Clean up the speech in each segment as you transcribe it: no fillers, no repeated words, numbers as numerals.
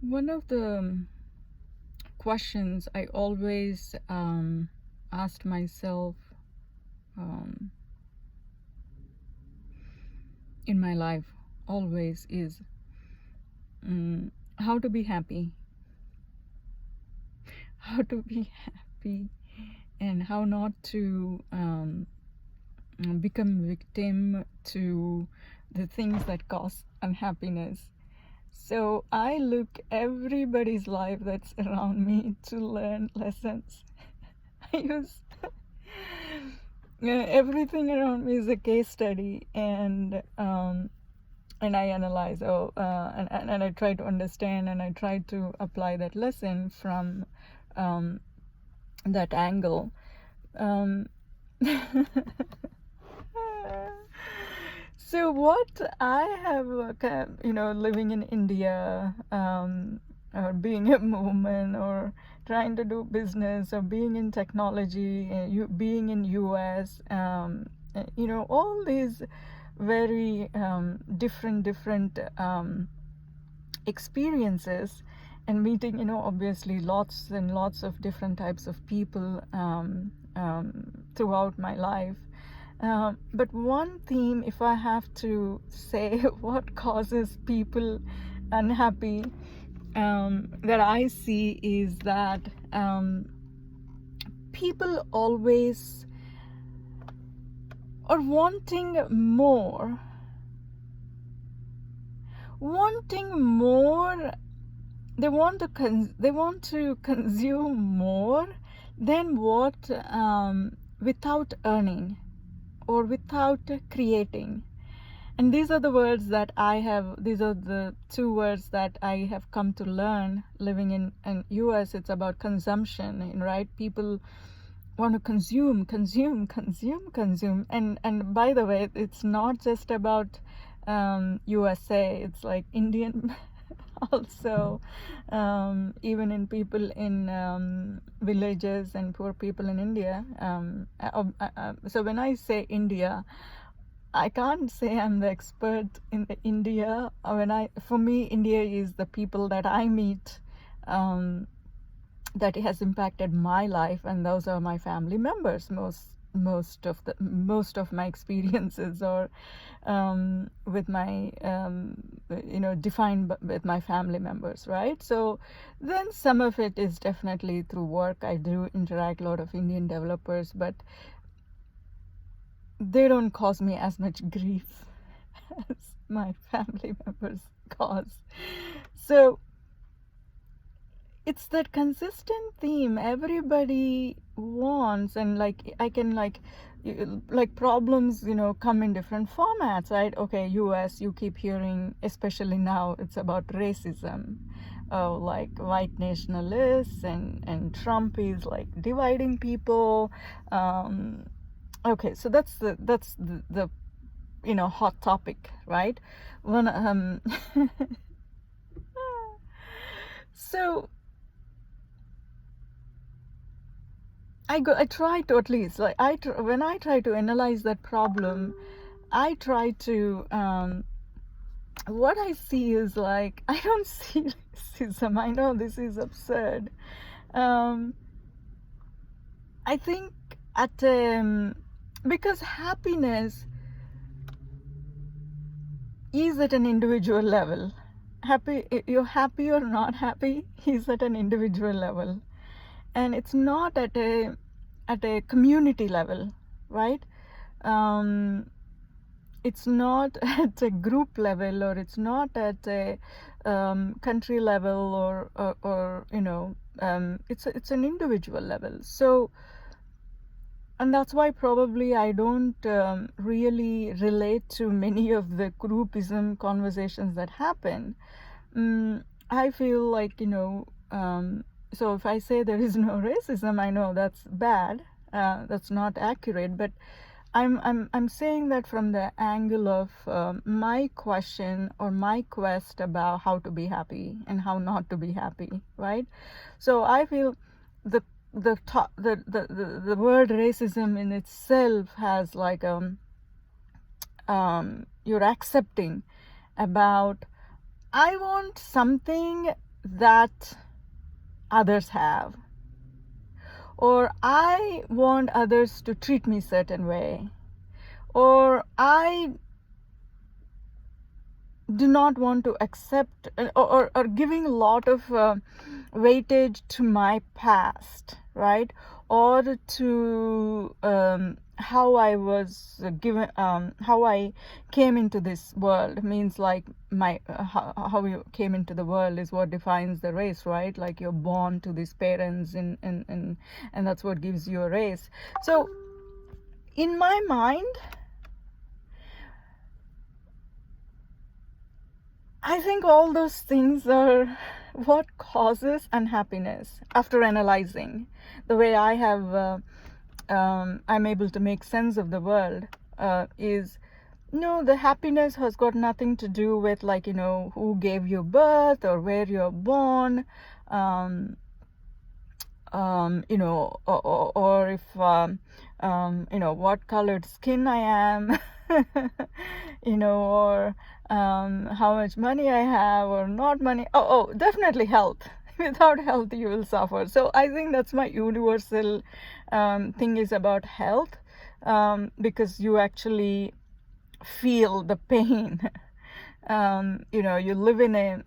One of the questions I always asked myself um, in my life always is how to be happy, how to be happy, and how not to become victim to the things that cause unhappiness. So I look everybody's life that's around me to learn lessons. I use everything around me is a case study, and I analyze and I try to understand, and I try to apply that lesson from that angle. Um, so what I have, living in India, or being a woman, or trying to do business, or being in technology, being in US, all these very different experiences, and meeting, obviously lots and lots of different types of people throughout my life. But one theme, if I have to say what causes people unhappy, that I see is that people always are wanting more, they want to consume more than what, without earning or without creating. And these are the two words that I have come to learn living in US. It's about consumption, right? People want to consume. And by the way, it's not just about USA. It's like Indian also, even in people in villages and poor people in India. So when I say India, I can't say I'm the expert in the India. For me, India is the people that I meet, that has impacted my life, and those are my family members. Most of my experiences are with my defined with my family members, right? So then some of it is definitely through work. I do interact a lot of Indian developers, but they don't cause me as much grief as my family members cause. So it's that consistent theme everybody wants, and I can problems come in different formats, right? Okay, US, you keep hearing, especially now, it's about racism, like white nationalists, and Trump is like dividing people. Okay, so that's the hot topic, right? When so I try to, at least, when I try to analyze that problem, I try to what I see is, like, I don't see racism. I know this is absurd. I think because happiness is at an individual level. You're happy or not happy is at an individual level, and it's not at a community level, right? It's not at a group level, or it's not at a country level, or it's an individual level. So, and that's why probably I don't really relate to many of the groupism conversations that happen. I feel like, so if I say there is no racism, I know that's bad. That's not accurate. But I'm saying that from the angle of my question, or my quest about how to be happy and how not to be happy, right? So I feel the word racism in itself has like you're accepting about, I want something that others have, or I want others to treat me certain way, or I do not want to accept, or giving a lot of weightage to my past, right? Or to how I was given, how I came into this world. Means like my how you came into the world is what defines the race, right? Like you're born to these parents, and that's what gives you a race. So in my mind, I think all those things are what causes unhappiness. After analyzing the way I have, I'm able to make sense of the world, is no, the happiness has got nothing to do with, like, who gave you birth or where you're born, or if, what colored skin I am, or how much money I have or not money. Oh, definitely health. Without health, you will suffer. So I think that's my universal thing is about health, because you actually feel the pain. You live in a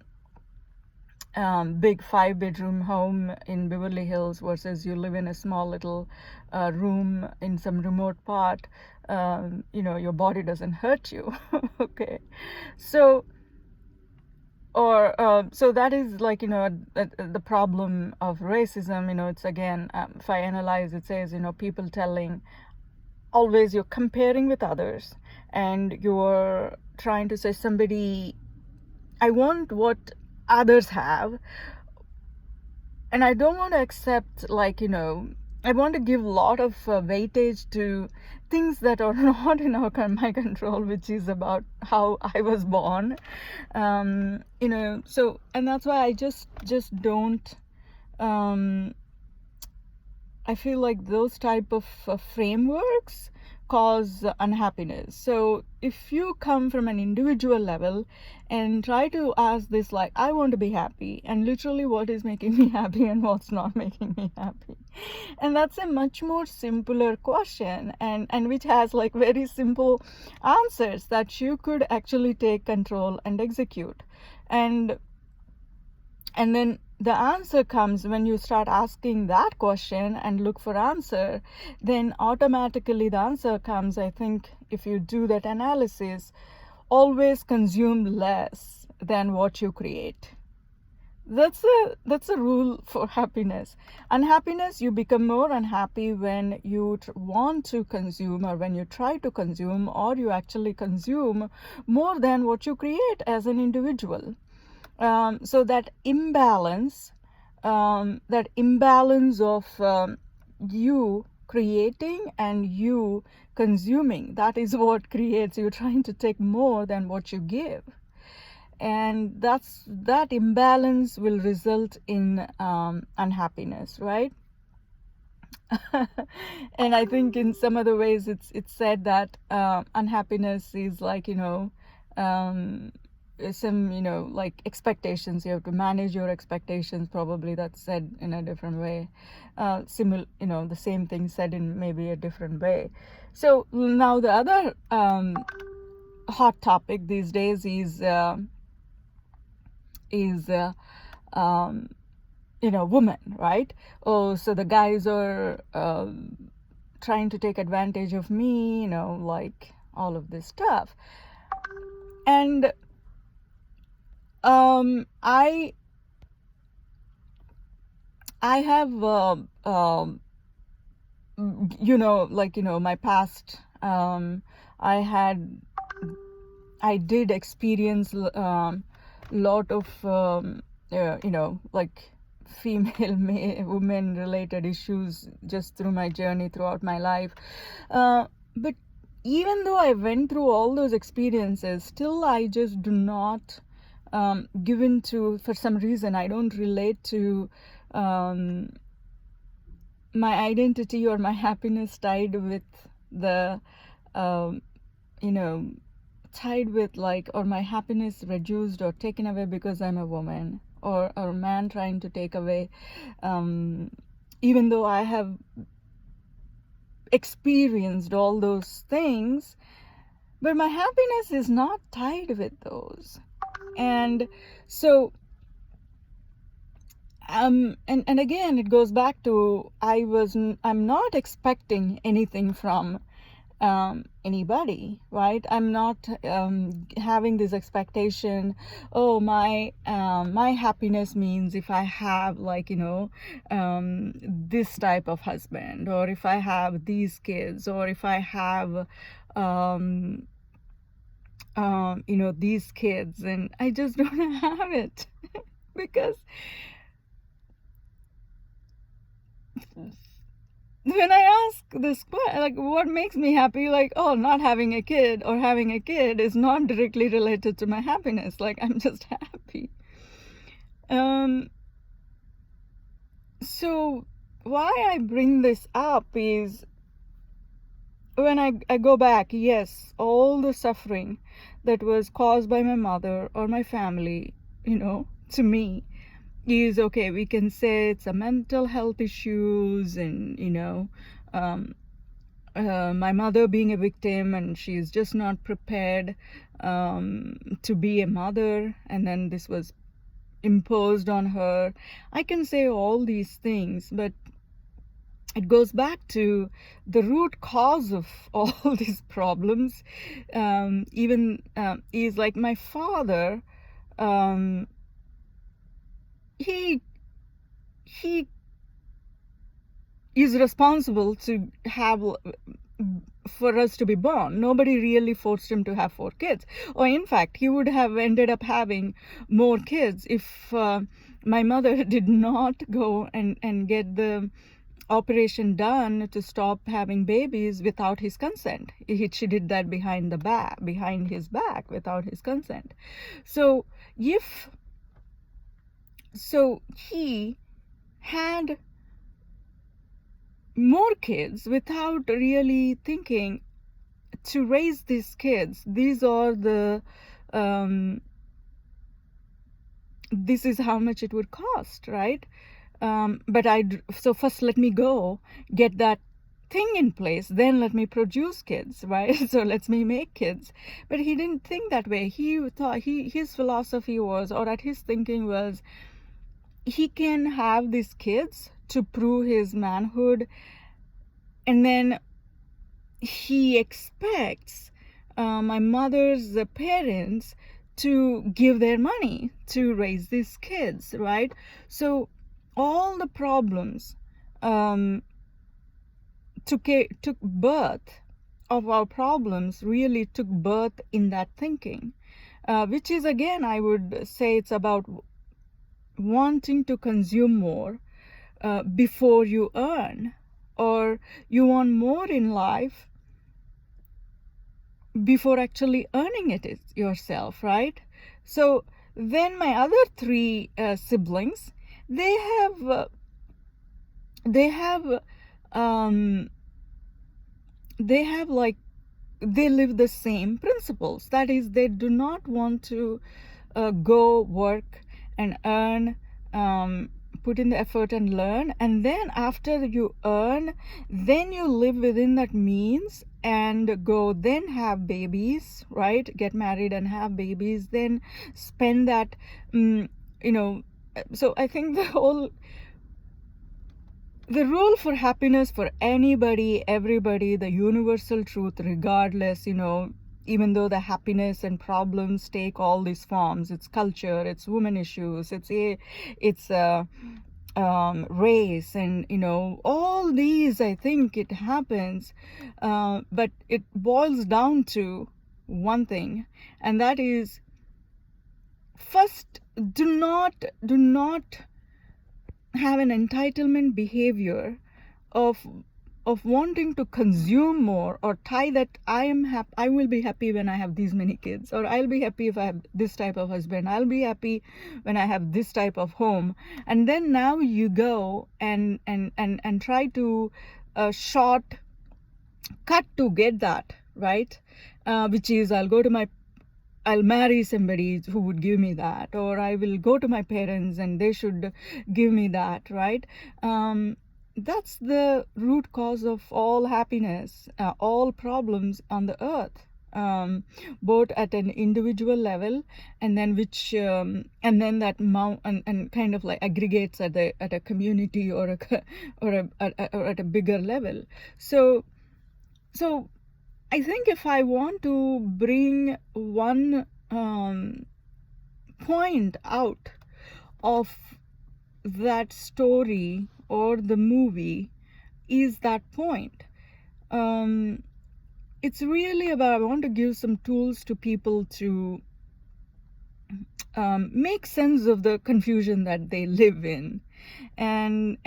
big 5-bedroom home in Beverly Hills versus you live in a small little room in some remote part. Your body doesn't hurt you. Okay, so so that is like, the problem of racism. It's again, if I analyze, it says, people telling, always you're comparing with others, and you're trying to say somebody, I want what others have, and I don't want to accept, like, I want to give a lot of weightage to things that are not in my control, which is about how I was born. So, and that's why I just don't, I feel like those type of frameworks cause unhappiness. So if you come from an individual level and try to ask this, like, I want to be happy, and literally what is making me happy and what's not making me happy, and that's a much more simpler question, and which has like very simple answers that you could actually take control and execute. And then the answer comes when you start asking that question and look for answer. Then automatically the answer comes, I think, if you do that analysis, always consume less than what you create. That's a rule for happiness. Unhappiness, you become more unhappy when you want to consume, or when you try to consume, or you actually consume more than what you create as an individual. So that imbalance of you creating and you consuming, that is what creates you trying to take more than what you give. And that imbalance will result in unhappiness, right? And I think in some other ways it's said that unhappiness is like, some, like expectations. You have to manage your expectations. Probably that's said in a different way. The same thing said in maybe a different way. So now the other hot topic these days is women, right? Oh, so the guys are trying to take advantage of me, like all of this stuff. And I have my past, I did experience lot of like female women related issues just through my journey throughout my life, but even though I went through all those experiences, still I just do not give in to, for some reason I don't relate to my identity or my happiness tied with the tied with, like, or my happiness reduced or taken away because I'm a woman, or a man trying to take away, even though I have experienced all those things, but my happiness is not tied with those. And so and again it goes back to I'm not expecting anything from anybody, right? I'm not having this expectation, oh, my happiness means if I have, like, this type of husband, or if I have these kids, or if I have these kids, and I just don't have it. Because when I ask this question, like, what makes me happy, like, oh, not having a kid or having a kid is not directly related to my happiness. Like, I'm just happy. So why I bring this up is, when I go back, yes, all the suffering that was caused by my mother or my family, to me, is okay. We can say it's a mental health issues, and my mother being a victim, and she's just not prepared to be a mother, and then this was imposed on her. I can say all these things, but it goes back to the root cause of all these problems. Is like my father. He is responsible to have, for us to be born. Nobody really forced him to have 4 kids. Or in fact, he would have ended up having more kids if my mother did not go and get the operation done to stop having babies without his consent. She did that behind his back, without his consent. So he had more kids without really thinking to raise these kids. These are the this is how much it would cost, right? So first let me go get that thing in place, then let me produce kids, right? So let me make kids. But he didn't think that way. He thought his philosophy was, or at his thinking was, he can have these kids to prove his manhood, and then he expects my mother's parents to give their money to raise these kids, right? So all the problems took birth of our problems really took birth in that thinking, which is, again, I would say it's about wanting to consume more before you earn, or you want more in life before actually earning it yourself, right? So then my other 3 siblings, they live the same principles. That is, they do not want to go work and earn, put in the effort and learn, and then after you earn, then you live within that means and go then have babies, right? Get married and have babies, then spend that, so I think the rule for happiness for anybody, everybody, the universal truth, regardless, even though the happiness and problems take all these forms, it's culture, it's women issues, it's race, and all these, I think it happens, but it boils down to one thing, and that is, first, do not have an entitlement behavior of wanting to consume more, or tie that I will be happy when I have these many kids, or I'll be happy if I have this type of husband, I'll be happy when I have this type of home, and then now you go and try to shortcut to get that, right? Which is, I'll go to my I'll marry somebody who would give me that, or I will go to my parents and they should give me that, right? That's the root cause of all happiness, all problems on the earth, both at an individual level, and then and then that and kind of like aggregates at a community or or at a bigger level. So I think if I want to bring one point out of that story or the movie, is that point. It's really about, I want to give some tools to people to make sense of the confusion that they live in, and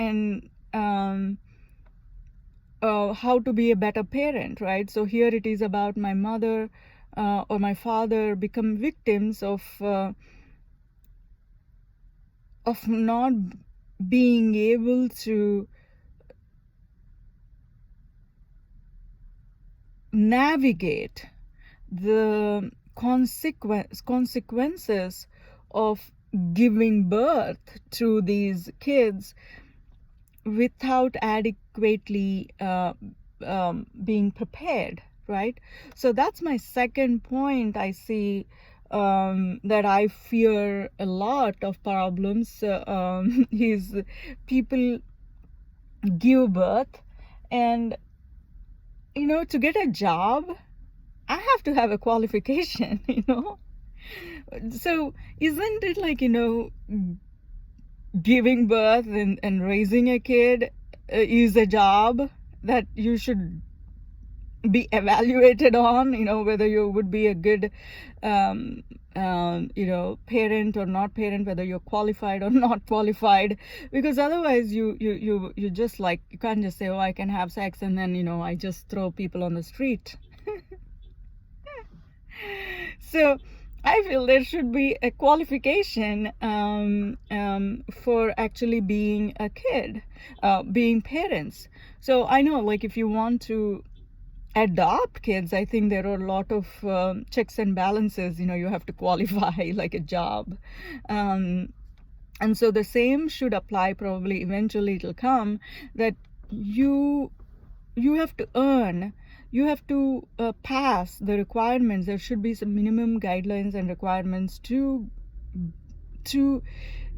how to be a better parent, right? So here it is about my mother or my father become victims of not being able to navigate the consequences of giving birth to these kids without adequately being prepared, right? So that's my second point. I see that I fear a lot of problems is people give birth, and to get a job, I have to have a qualification, So isn't it like, giving birth and raising a kid is a job that you should be evaluated on, whether you would be a good parent or not parent, whether you're qualified or not qualified, because otherwise you just like, you can't just say, oh, I can have sex and then I just throw people on the street. So I feel there should be a qualification for actually being a kid, being parents. So I know, like, if you want to adopt kids, I think there are a lot of checks and balances. You have to qualify, like a job. And so the same should apply. Probably eventually it'll come that you have to earn, you have to pass the requirements. There should be some minimum guidelines and requirements to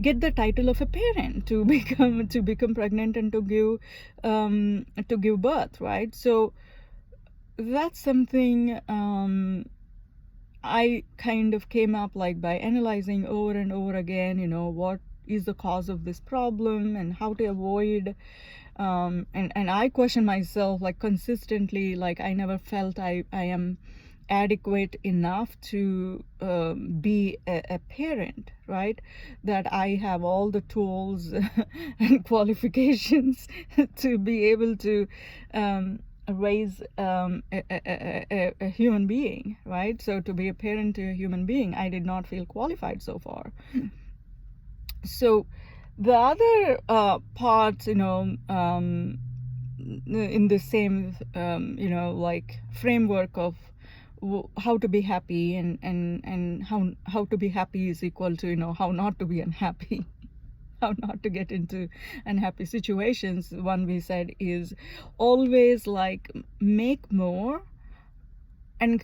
get the title of a parent, to become pregnant and to give birth, right? So that's something I kind of came up like by analyzing over and over again, what is the cause of this problem and how to avoid. And I question myself like consistently, like I never felt I am adequate enough to be a parent, right? That I have all the tools and qualifications to be able to raise a human being, right? So to be a parent to a human being, I did not feel qualified so far. So the other parts, in the same, like framework of how to be happy and how to be happy is equal to, how not to be unhappy. How not to get into unhappy situations. One we said is always like make more and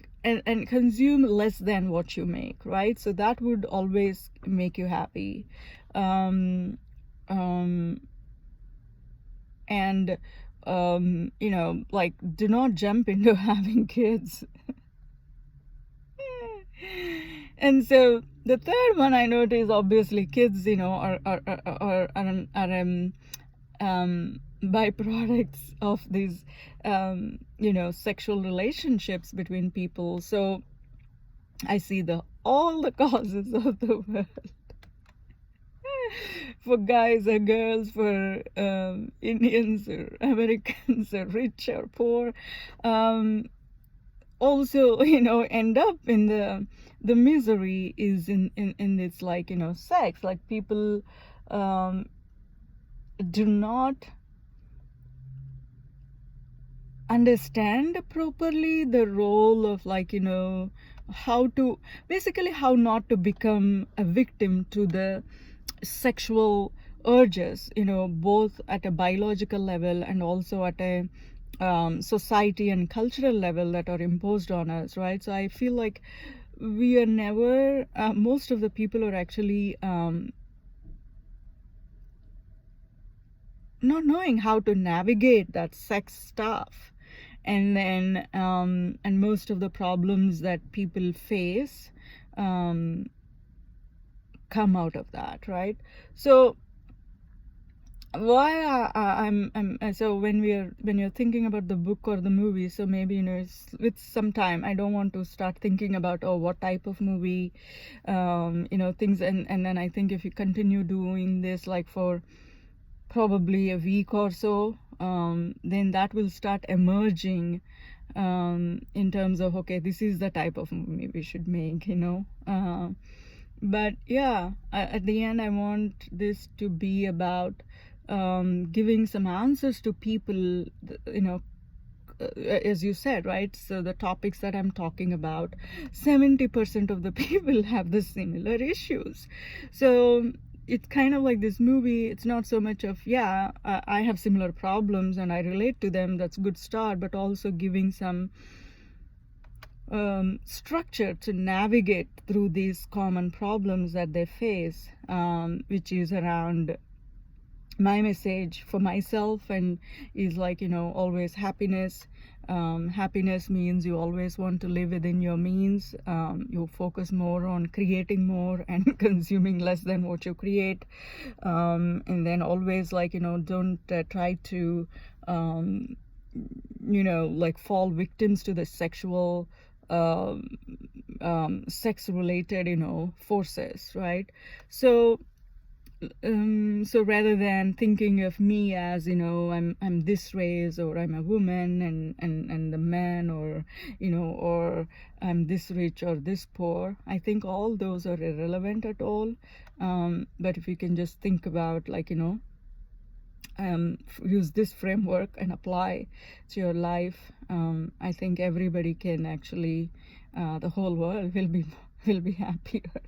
consume less than what you make, right? So that would always make you happy. And like do not jump into having kids. And so the third one I noticed, obviously kids, are byproducts of these sexual relationships between people. So I see all the causes of the world for guys or girls, for Indians or Americans or rich or poor, also end up in the misery is in this, like, sex. Like people do not understand properly the role of, like, how to, basically how not to become a victim to the sexual urges, both at a biological level and also at a society and cultural level that are imposed on us, right? So I feel like we are never, most of the people are actually not knowing how to navigate that sex stuff. And then and most of the problems that people face come out of that, right? So why I'm so when you're thinking about the book or the movie, so maybe it's, with some time, I don't want to start thinking about, oh, what type of movie, things, and then I think if you continue doing this like for probably a week or so, then that will start emerging in terms of, okay, this is the type of movie we should make, but yeah, at the end, I want this to be about giving some answers to people, as you said, right? So the topics that I'm talking about, 70% of the people have the similar issues. So it's kind of like this movie. It's not so much of, yeah, I have similar problems and I relate to them. That's a good start, but also giving some structure to navigate through these common problems that they face, which is around my message for myself, and is like, always happiness. Happiness means you always want to live within your means. You focus more on creating more and consuming less than what you create. And then always, like, don't try to like fall victims to the sexual sex related forces, right? So so rather than thinking of me as, I'm this race, or I'm a woman, and the man, or or I'm this rich or this poor, I think all those are irrelevant at all. But if you can just think about, like, use this framework and apply to your life, I think everybody can actually, the whole world will be happier.